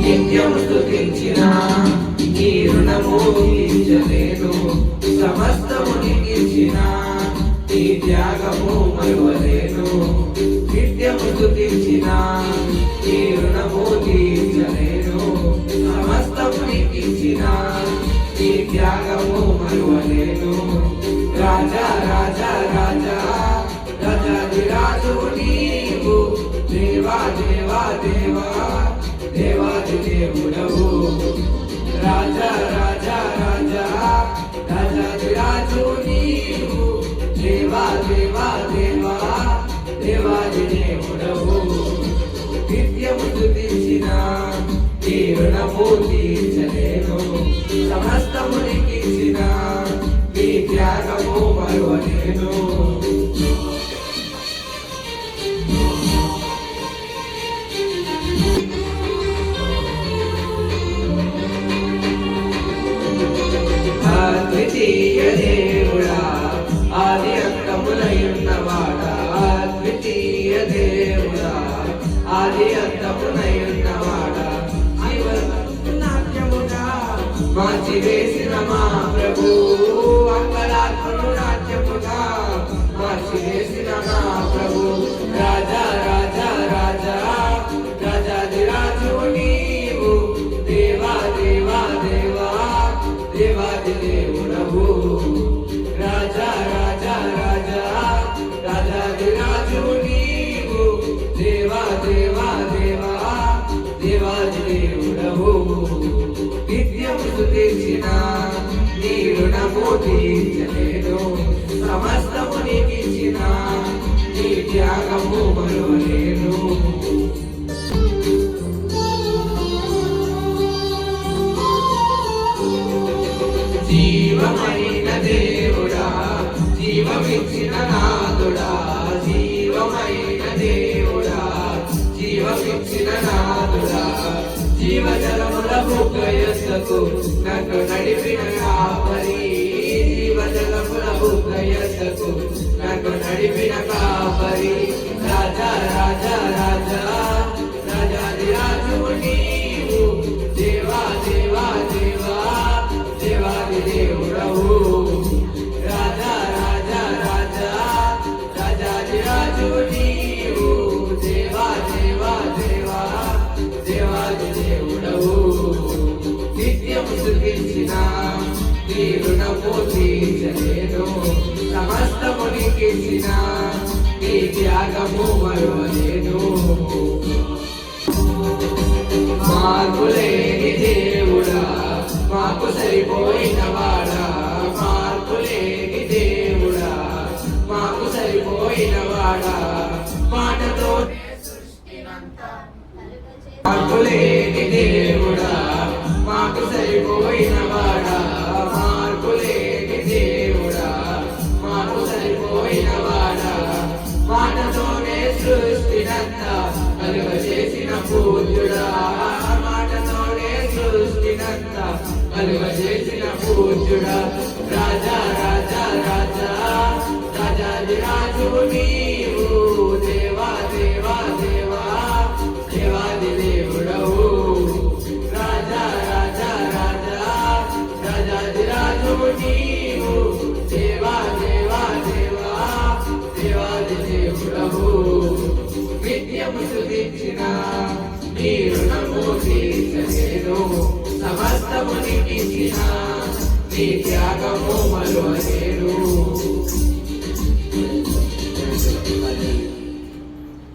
నిత్యము స్తుతించిన నీ రుణము తీర్చలేను. సమస్తము నీకిచ్చిన నీ త్యాగము మరువలేను. నిత్యము స్తుతించిన నీ రుణము తీర్చలేను. సమస్తము నీకిచ్చిన నీ త్యాగము మరువలేను. రాజా రాజా రాజా రాజాదిరాజు నీవు, దేవా దేవా దేవా దేవాది దేవుడవు. రాజా రాజా రాజా రాజాదిరాజు నీవు, దేవా దేవా దేవా దేవాది దేవుడవు. నిత్యము స్తుతించిన నీ రుణము తీర్చలేను. సమస్తము నీకిచ్చిన నీ త్యాగము మరువలేను. అద్వితీయ దేవుడా, ఆది అంతమునయున్నవాడా, అద్వితీయ దేవుడా, ఆది అంతమునయున్నవాడా, నాట్యముగా మార్చివేసిన మా ప్రభు, అంగళాత్మను నాట్యముగా మార్చివేసిన మా ప్రభు. రాజా రాజా రాజా రాజాదిరాజు నీవు, దేవా దేవా దేవా దేవాది దేవుడవు. రాజా రాజా రాజా రాజాదిరాజు నీవు, దేవా దేవా దేవా దేవాది దేవుడవు. నిత్యము స్తుతించిన నీ రుణము తీర్చలేను. సమస్తము నీకిచ్చిన నీ త్యాగము మరువలేను. జీవమైన దేవుడా, జీవమిచ్చిన నాదుడా, జీవమైన దేవుడా, జీవమిచ్చిన నాదుడా, జీవజలముల బుగ్గయస్సుకు నన్ను నడిపిన కాపరి, జీవజలముల బుగ్గయస్సుకు నన్ను నడిపిన కాపరి. రాజా రాజా రాజా రాజాదిరాజు నీవు, దేవా దేవా దేవా దేవాది దేవుడవు. రాజా రాజా రాజా రాజాదిరాజు నీవు, దేవా దేవా దేవా దేవాది దేవుడవు. నిత్యము స్తుతించిన నీ రుణము తీర్చలేను. సమస్తము నీకిచ్చిన నీ త్యాగము మరువలేను. మార్పులేని దేవుడా, మాకు సరిపోయిన వాడా, మార్పులేని దేవుడా, మాకు సరిపోయిన వాడా, మాటతో మార్పులేని దేవుడా, మాకు సరిపోయిన వాడా, మార్పులేని దేవుడా, మాకు సరిపోయిన వాడా, మాటతోనే సృష్టినంతా కలుగజేసిన పూజ్యుడా, మాటతోనే సృష్టినంతా కలుగజేసిన పూజ్యుడా. రాజా రాజా రాజా రాజాదిరాజు నీవు, దేవా దేవా దేవా దేవాది దేవుడవు. రాజా రాజా రాజా రాజాదిరాజు నీవు, దేవా దేవా దేవా దేవాది దేవుడవు. నిత్యము స్తుతించిన నీ రుణము తీర్చలేను. సమస్తము నీకిచ్చిన నీ త్యాగము మరువలేను.